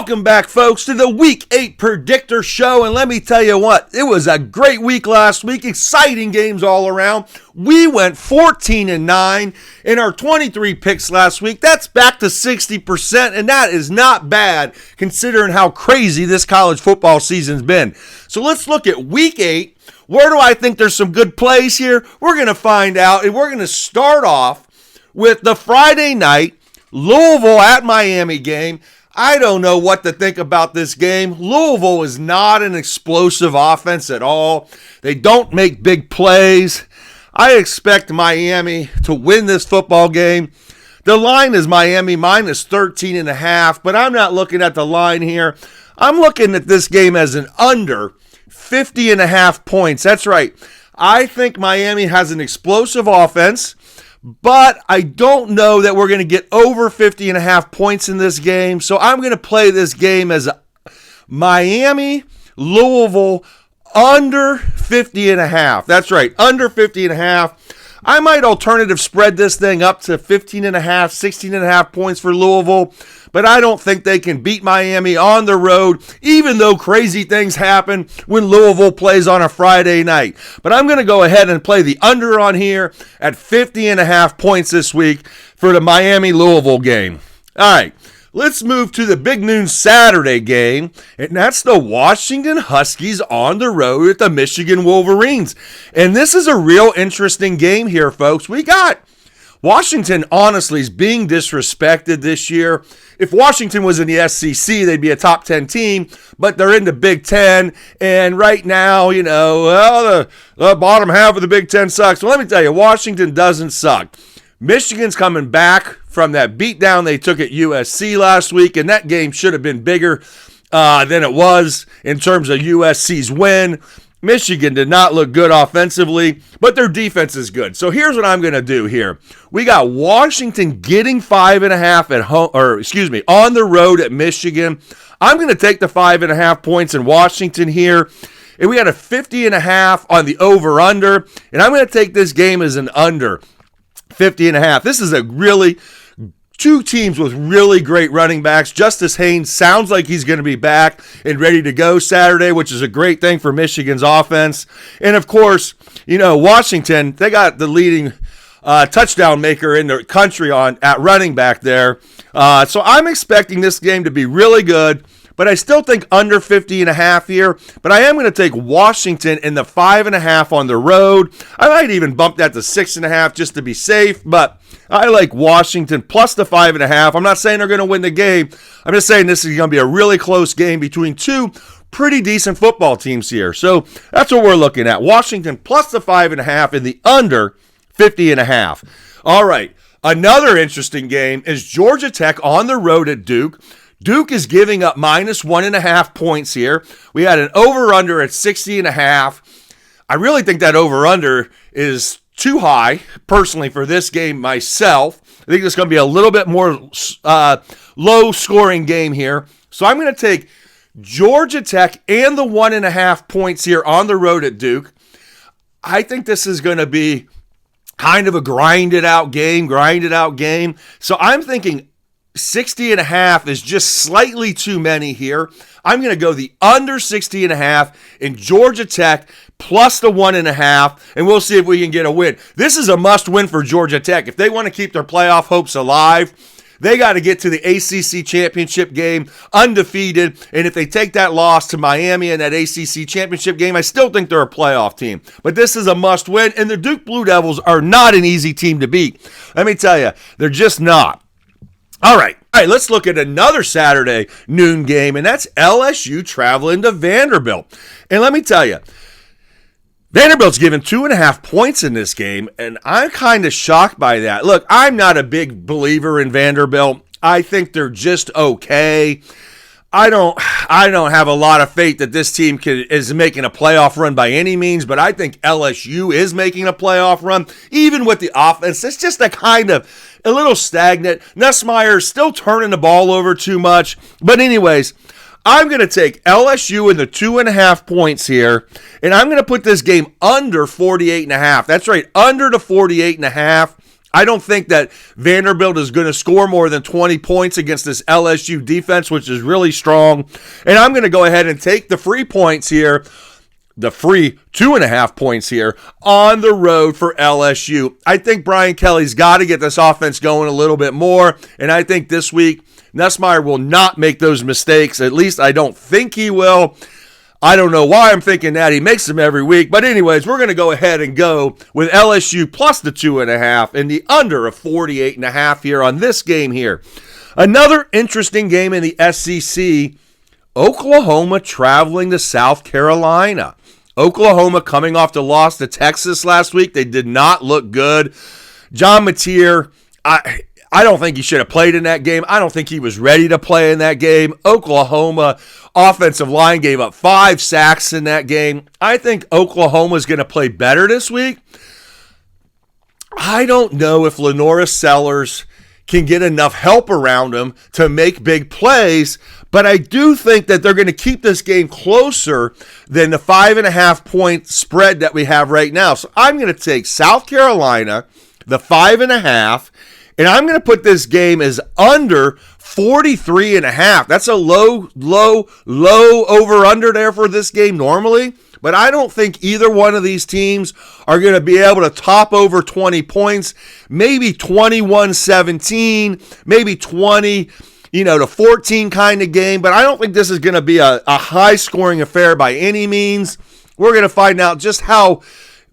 Welcome back, folks, to the Week 8 Predictor Show. And let me tell you what, it was a great week last week. Exciting games all around. We went 14-9 in our 23 picks last week. That's back to 60%, and that is not bad considering how crazy this college football season's been. So let's look at Week 8. Where do I think there's some good plays here? We're going to find out, and we're going to start off with the Friday night Louisville at Miami game. I don't know what to think about this game. Louisville is not an explosive offense at all. They don't make big plays. I expect Miami to win this football game. The line is Miami minus 13.5, but I'm not looking at the line here. I'm looking at this game as an under 50.5 points. That's right. I think Miami has an explosive offense, but I don't know that we're going to get over 50.5 points in this game. So I'm going to play this game as a Miami, Louisville, under 50.5. That's right, under 50.5. I might alternative spread this thing up to 15.5, 16.5 points for Louisville, but I don't think they can beat Miami on the road, even though crazy things happen when Louisville plays on a Friday night. But I'm going to go ahead and play the under on here at 50.5 points this week for the Miami-Louisville game. All right. Let's move to the big noon Saturday game, and that's the Washington Huskies on the road at the Michigan Wolverines. And this is a real interesting game here, folks. We got Washington, honestly, is being disrespected this year. If Washington was in the SEC, they'd be a top 10 team, but they're in the Big Ten, and right now, the bottom half of the Big Ten sucks. Well, let me tell you, Washington doesn't suck. Michigan's coming back from that beatdown they took at USC last week, and that game should have been bigger than it was in terms of USC's win. Michigan did not look good offensively, but their defense is good. So here's what I'm going to do here. We got Washington getting 5.5 at home, on the road at Michigan. I'm going to take the 5.5 points in Washington here. And we got a 50.5 on the over-under, and I'm going to take this game as an under 50.5. This is two teams with really great running backs. Justice Haynes sounds like he's going to be back and ready to go Saturday, which is a great thing for Michigan's offense. And of course, Washington, they got the leading touchdown maker in the country at running back there. So I'm expecting this game to be really good, but I still think under 50.5 here. But I am going to take Washington in the 5.5 on the road. I might even bump that to 6.5 just to be safe, but I like Washington plus the 5.5. I'm not saying they're going to win the game. I'm just saying this is going to be a really close game between two pretty decent football teams here. So that's what we're looking at. Washington plus the 5.5 in the under 50.5. All right. Another interesting game is Georgia Tech on the road at Duke. Duke is giving up minus 1.5 points here. We had an over-under at 60.5. I really think that over-under is too high, personally, for this game myself. I think it's going to be a little bit more low-scoring game here. So I'm going to take Georgia Tech and the 1.5 points here on the road at Duke. I think this is going to be kind of a grinded-out game. So I'm thinking 60.5 is just slightly too many here. I'm going to go the under 60.5 in Georgia Tech plus the 1.5, and we'll see if we can get a win. This is a must-win for Georgia Tech. If they want to keep their playoff hopes alive, they got to get to the ACC championship game undefeated, and if they take that loss to Miami in that ACC championship game, I still think they're a playoff team. But this is a must-win, and the Duke Blue Devils are not an easy team to beat. Let me tell you, they're just not. All right, let's look at another Saturday noon game, and that's LSU traveling to Vanderbilt. And let me tell you, Vanderbilt's given 2.5 points in this game, and I'm kind of shocked by that. Look, I'm not a big believer in Vanderbilt. I think they're just okay. I don't have a lot of faith that this team is making a playoff run by any means, but I think LSU is making a playoff run, even with the offense. It's just a little stagnant. Nussmeier's still turning the ball over too much. But anyways, I'm going to take LSU in the 2.5 points here, and I'm going to put this game under 48.5. That's right, under the 48.5. I don't think that Vanderbilt is going to score more than 20 points against this LSU defense, which is really strong. And I'm going to go ahead and take the free points here, the free 2.5 points here on the road for LSU. I think Brian Kelly's got to get this offense going a little bit more. And I think this week, Nussmeier will not make those mistakes. At least I don't think he will. I don't know why I'm thinking that. He makes them every week. But anyways, we're going to go ahead and go with LSU plus the 2.5 and the under of 48.5 here on this game here. Another interesting game in the SEC, Oklahoma traveling to South Carolina. Oklahoma coming off the loss to Texas last week. They did not look good. John Mateer, I don't think he should have played in that game. I don't think he was ready to play in that game. Oklahoma offensive line gave up 5 sacks in that game. I think Oklahoma's going to play better this week. I don't know if Lenora Sellers can get enough help around him to make big plays, but I do think that they're going to keep this game closer than the 5.5 point spread that we have right now. So I'm going to take South Carolina, the 5.5, and I'm going to put this game as under 43.5. That's a low over-under there for this game normally. But I don't think either one of these teams are going to be able to top over 20 points. Maybe 21-17, maybe 20, to 14 kind of game. But I don't think this is going to be a high-scoring affair by any means. We're going to find out just how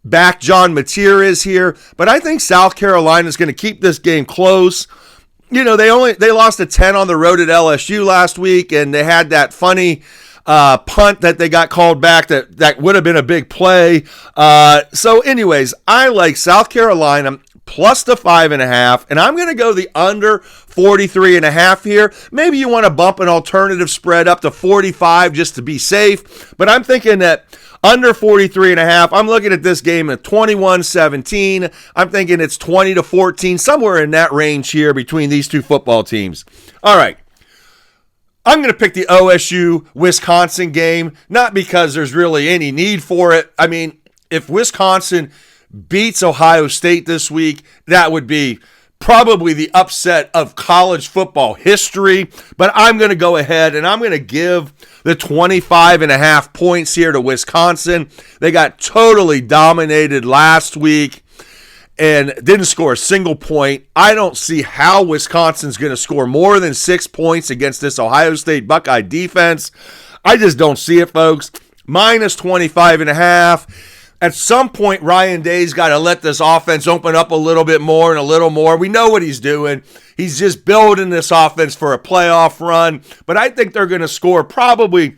back John Mateer is here. But I think South Carolina is going to keep this game close. They lost a 10 on the road at LSU last week, and they had that funny punt that they got called back that would have been a big play. So anyways, I like South Carolina plus the 5.5, and I'm going to go the under 43.5 here. Maybe you want to bump an alternative spread up to 45 just to be safe, but I'm thinking that under 43.5. I'm looking at this game at 21-17. I'm thinking it's 20-14, somewhere in that range here between these two football teams. All right. I'm going to pick the OSU-Wisconsin game, not because there's really any need for it. I mean, if Wisconsin beats Ohio State this week, that would be probably the upset of college football history. But I'm going to go ahead and I'm going to give the 25.5 points here to Wisconsin. They got totally dominated last week and didn't score a single point. I don't see how Wisconsin's going to score more than 6 points against this Ohio State Buckeye defense. I just don't see it, folks. Minus 25.5. At some point, Ryan Day's got to let this offense open up a little bit more and a little more. We know what he's doing. He's just building this offense for a playoff run. But I think they're going to score probably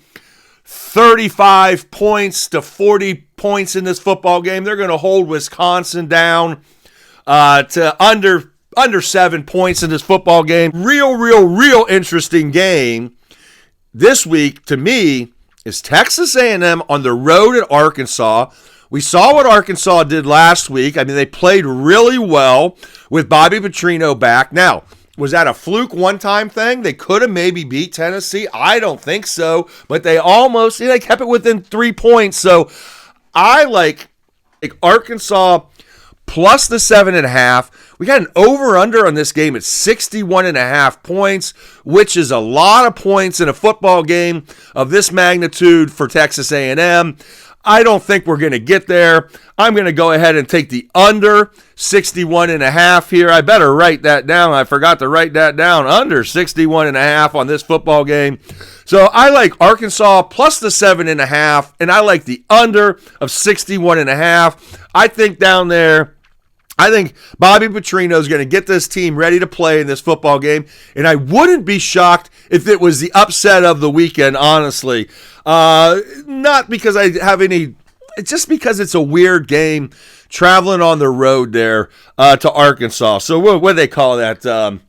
35 points to 40 points in this football game. They're going to hold Wisconsin down to under 7 points in this football game. Real interesting game this week to me is Texas A&M on the road at Arkansas. We saw what Arkansas did last week. I mean, they played really well with Bobby Petrino back. Now, was that a fluke one-time thing? They could have maybe beat Tennessee. I don't think so. But they almost, they kept it within 3 points. So I like Arkansas plus the 7.5. We got an over-under on this game at 61.5 points, which is a lot of points in a football game of this magnitude for Texas A&M. I don't think we're going to get there. I'm going to go ahead and take the under 61.5 here. I better write that down. I forgot to write that down. Under 61.5 on this football game. So I like Arkansas plus the 7.5, and I like the under of 61.5. I think down there, I think Bobby Petrino is going to get this team ready to play in this football game, and I wouldn't be shocked if it was the upset of the weekend, honestly. Not because I have any, just because it's a weird game traveling on the road there to Arkansas. So what do they call that?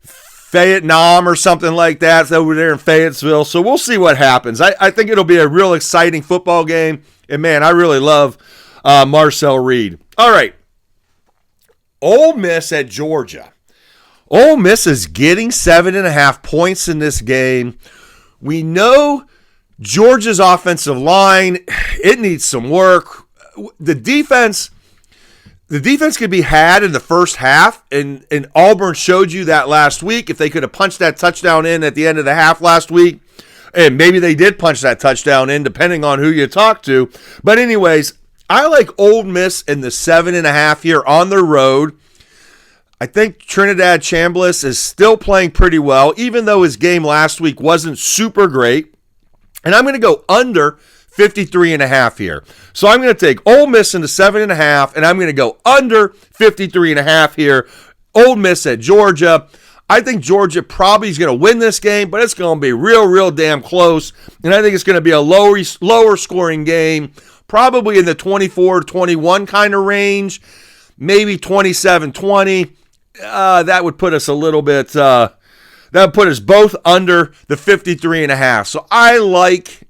Fayetteville or something like that. It's over there in Fayetteville. So we'll see what happens. I think it'll be a real exciting football game. And, man, I really love Marcel Reed. All right. Ole Miss at Georgia. Ole Miss is getting 7.5 points in this game. We know Georgia's offensive line, it needs some work. The defense, The defense could be had in the first half, and Auburn showed you that last week. If they could have punched that touchdown in at the end of the half last week, and maybe they did punch that touchdown in, depending on who you talk to. But anyways, I like Ole Miss in the 7.5 here on the road. I think Trinidad Chambliss is still playing pretty well, even though his game last week wasn't super great. And I'm going to go under 53.5 here. So I'm going to take Ole Miss into 7.5, and I'm going to go under 53.5 here. Ole Miss at Georgia. I think Georgia probably is going to win this game, but it's going to be real damn close. And I think it's going to be a lower scoring game, probably in the 24-21 kind of range, maybe 27-20. That would put us a little bit, that would put us both under the 53.5. So I like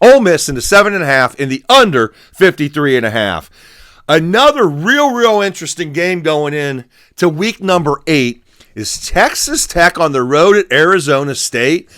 Ole Miss in the 7.5 in the under 53.5. Another real interesting game going in to week number 8 is Texas Tech on the road at Arizona State.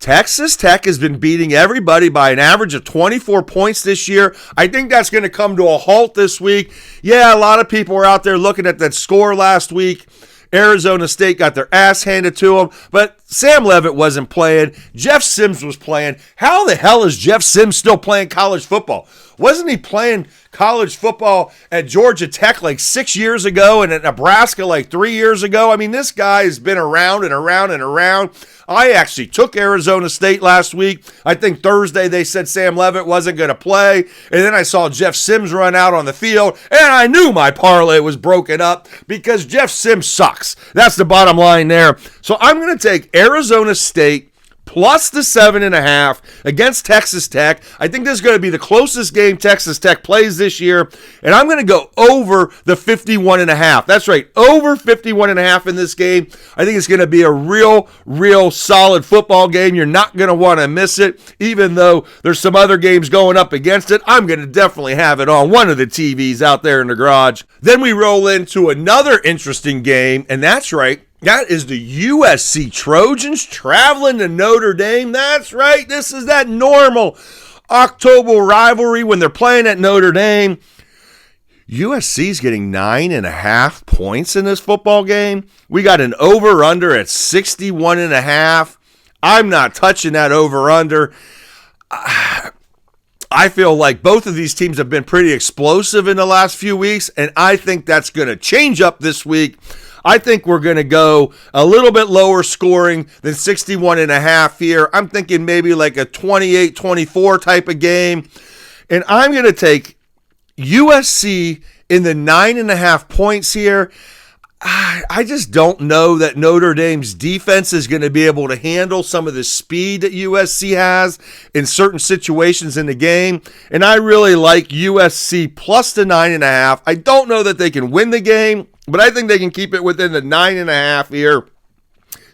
Texas Tech has been beating everybody by an average of 24 points this year. I think that's going to come to a halt this week. Yeah, a lot of people are out there looking at that score last week. Arizona State got their ass handed to them, but Sam Leavitt wasn't playing. Jeff Sims was playing. How the hell is Jeff Sims still playing college football? Wasn't he playing college football at Georgia Tech like 6 years ago and at Nebraska like 3 years ago? I mean, this guy has been around and around and around. I actually took Arizona State last week. I think Thursday they said Sam Leavitt wasn't going to play. And then I saw Jeff Sims run out on the field, and I knew my parlay was broken up because Jeff Sims sucks. That's the bottom line there. So I'm going to take Arizona State plus the 7.5 against Texas Tech. I think this is going to be the closest game Texas Tech plays this year, and I'm going to go over the 51.5. That's right, over 51.5 in this game. I think it's going to be a real solid football game. You're not going to want to miss it, even though there's some other games going up against it. I'm going to definitely have it on one of the TVs out there in the garage. Then we roll into another interesting game, and that's right, that is the USC Trojans traveling to Notre Dame. That's right. This is that normal October rivalry when they're playing at Notre Dame. USC's getting 9.5 points in this football game. We got an over-under at 61.5. I'm not touching that over-under. I feel like both of these teams have been pretty explosive in the last few weeks, and I think that's going to change up this week. I think we're going to go a little bit lower scoring than 61.5 here. I'm thinking maybe like a 28-24 type of game. And I'm going to take USC in the 9.5 points here. I just don't know that Notre Dame's defense is going to be able to handle some of the speed that USC has in certain situations in the game. And I really like USC plus the 9.5. I don't know that they can win the game, but I think they can keep it within the 9.5 here.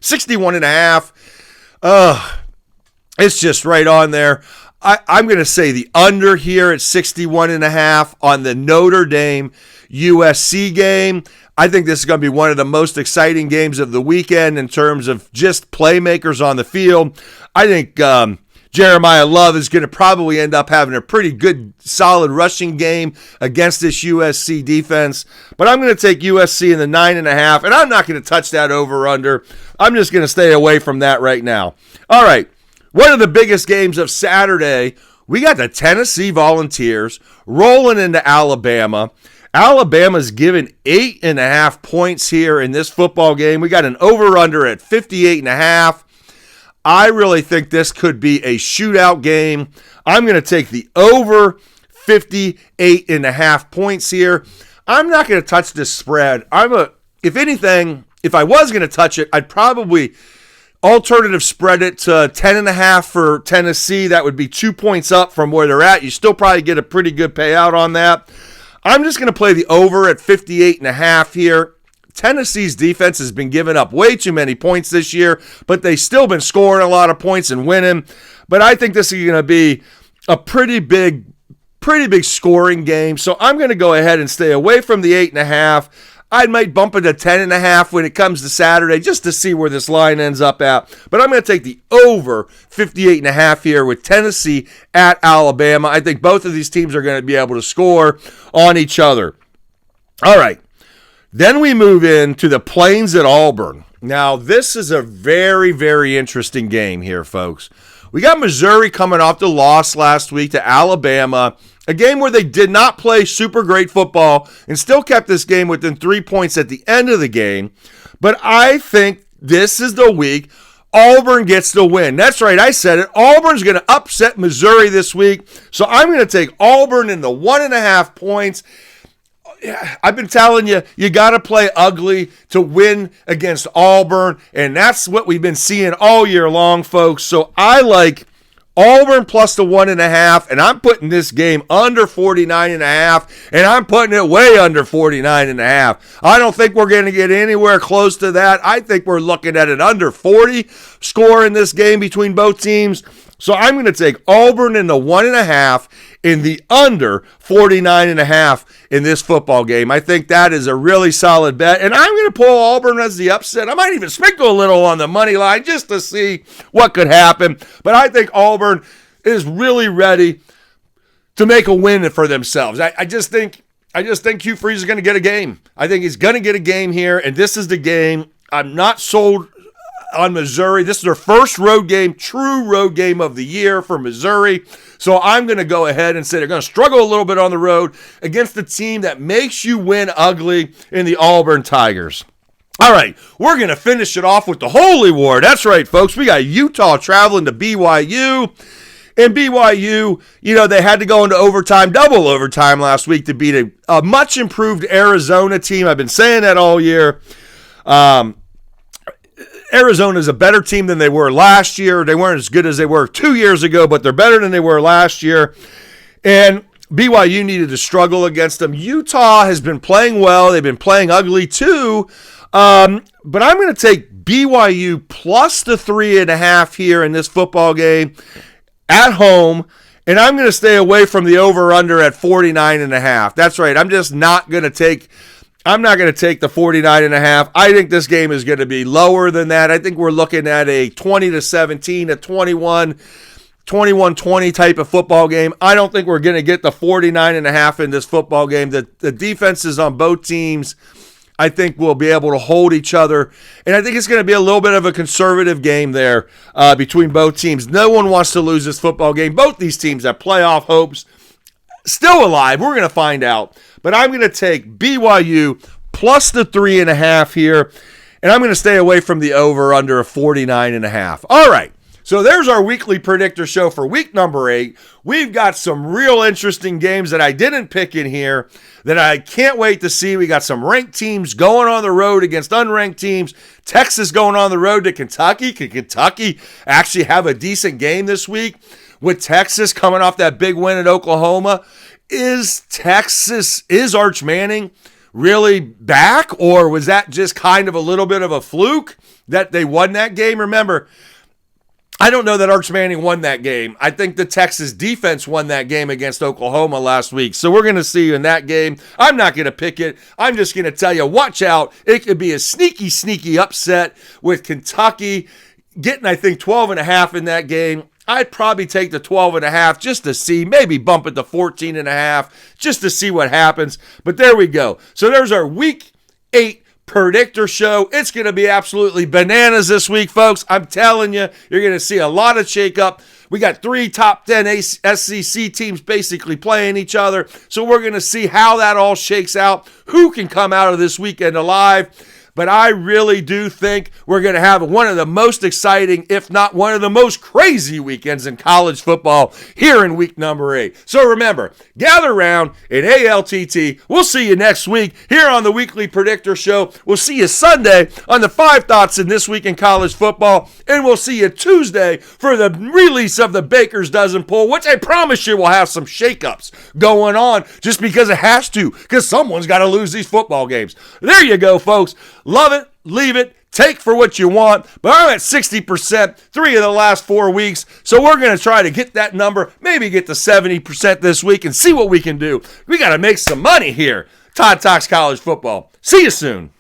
61.5. It's just right on there. I'm going to say the under here at 61.5 on the Notre Dame USC game. I think this is going to be one of the most exciting games of the weekend in terms of just playmakers on the field. I think Jeremiah Love is going to probably end up having a pretty good, solid rushing game against this USC defense. But I'm going to take USC in the 9.5, and I'm not going to touch that over-under. I'm just going to stay away from that right now. All right, one of the biggest games of Saturday, we got the Tennessee Volunteers rolling into Alabama. Alabama's given 8.5 points here in this football game. We got an over-under at 58.5. I really think this could be a shootout game. I'm going to take the over 58.5 points here. I'm not going to touch this spread. If anything, if I was going to touch it, I'd probably alternative spread it to 10.5 for Tennessee. That would be 2 points up from where they're at. You still probably get a pretty good payout on that. I'm just going to play the over at 58.5 here. Tennessee's defense has been giving up way too many points this year, but they've still been scoring a lot of points and winning. But I think this is going to be a pretty big scoring game. So I'm going to go ahead and stay away from the 8.5. I might bump it to 10.5 when it comes to Saturday just to see where this line ends up at. But I'm going to take the over 58.5 here with Tennessee at Alabama. I think both of these teams are going to be able to score on each other. All right. Then we move into the Plains at Auburn. Now, this is a very, very interesting game here, folks. We got Missouri coming off the loss last week to Alabama, a game where they did not play super great football and still kept this game within 3 points at the end of the game. But I think this is the week Auburn gets the win. That's right, I said it. Auburn's going to upset Missouri this week. So I'm going to take Auburn in the 1.5 points. I've been telling you, you got to play ugly to win against Auburn, and that's what we've been seeing all year long, folks. So I like Auburn plus the 1.5, and I'm putting this game under 49.5, and I'm putting it way under 49.5. I don't think we're going to get anywhere close to that. I think we're looking at an under 40 score in this game between both teams. So I'm going to take Auburn in the 1.5 in the under 49.5 in this football game. I think that is a really solid bet. And I'm going to pull Auburn as the upset. I might even sprinkle a little on the money line just to see what could happen. But I think Auburn is really ready to make a win for themselves. I just think Hugh Freeze is going to get a game. I think he's going to get a game here, and this is the game. I'm not sold on Missouri. This is their first road game, true road game of the year for Missouri. So I'm going to go ahead and say they're going to struggle a little bit on the road against the team that makes you win ugly in the Auburn Tigers. All right, we're going to finish it off with the Holy War. That's right, folks. We got Utah traveling to BYU. And BYU, they had to go into overtime, double overtime last week to beat a much improved Arizona team. I've been saying that all year. Arizona is a better team than they were last year. They weren't as good as they were 2 years ago, but they're better than they were last year. And BYU needed to struggle against them. Utah has been playing well. They've been playing ugly too. But I'm going to take BYU plus the 3.5 here in this football game at home. And I'm going to stay away from the over-under at 49.5. That's right. I'm not going to take the 49.5. I think this game is going to be lower than that. I think we're looking at a 20-17, a 21-20 type of football game. I don't think we're going to get the 49.5 in this football game. The defenses on both teams, I think, will be able to hold each other. And I think it's going to be a little bit of a conservative game there between both teams. No one wants to lose this football game. Both these teams have playoff hopes. Still alive. We're going to find out. But I'm going to take BYU plus the 3.5 here. And I'm going to stay away from the over under a 49.5. All right. So there's our weekly predictor show for week number 8. We've got some real interesting games that I didn't pick in here that I can't wait to see. We got some ranked teams going on the road against unranked teams. Texas going on the road to Kentucky. Can Kentucky actually have a decent game this week? With Texas coming off that big win at Oklahoma, is Arch Manning really back, or was that just kind of a little bit of a fluke that they won that game? Remember, I don't know that Arch Manning won that game. I think the Texas defense won that game against Oklahoma last week. So we're going to see you in that game. I'm not going to pick it. I'm just going to tell you, watch out. It could be a sneaky, sneaky upset with Kentucky getting, I think, 12.5 in that game. I'd probably take the 12.5 just to see, maybe bump it to 14.5 just to see what happens. But there we go. So there's our week 8 predictor show. It's going to be absolutely bananas this week, folks. I'm telling you, you're going to see a lot of shakeup. We got 3 top 10 SEC teams basically playing each other. So we're going to see how that all shakes out, who can come out of this weekend alive. But I really do think we're going to have one of the most exciting, if not one of the most crazy weekends in college football here in week number 8. So remember, gather around in ALTT. We'll see you next week here on the Weekly Predictor Show. We'll see you Sunday on the 5 Thoughts in This Week in College Football. And we'll see you Tuesday for the release of the Baker's Dozen poll, which I promise you will have some shakeups going on just because it has to, because someone's got to lose these football games. There you go, folks. Love it, leave it, take for what you want. But I'm at 60% 3 of the last 4 weeks. So we're going to try to get that number, maybe get to 70% this week and see what we can do. We got to make some money here. Todd Talks College Football. See you soon.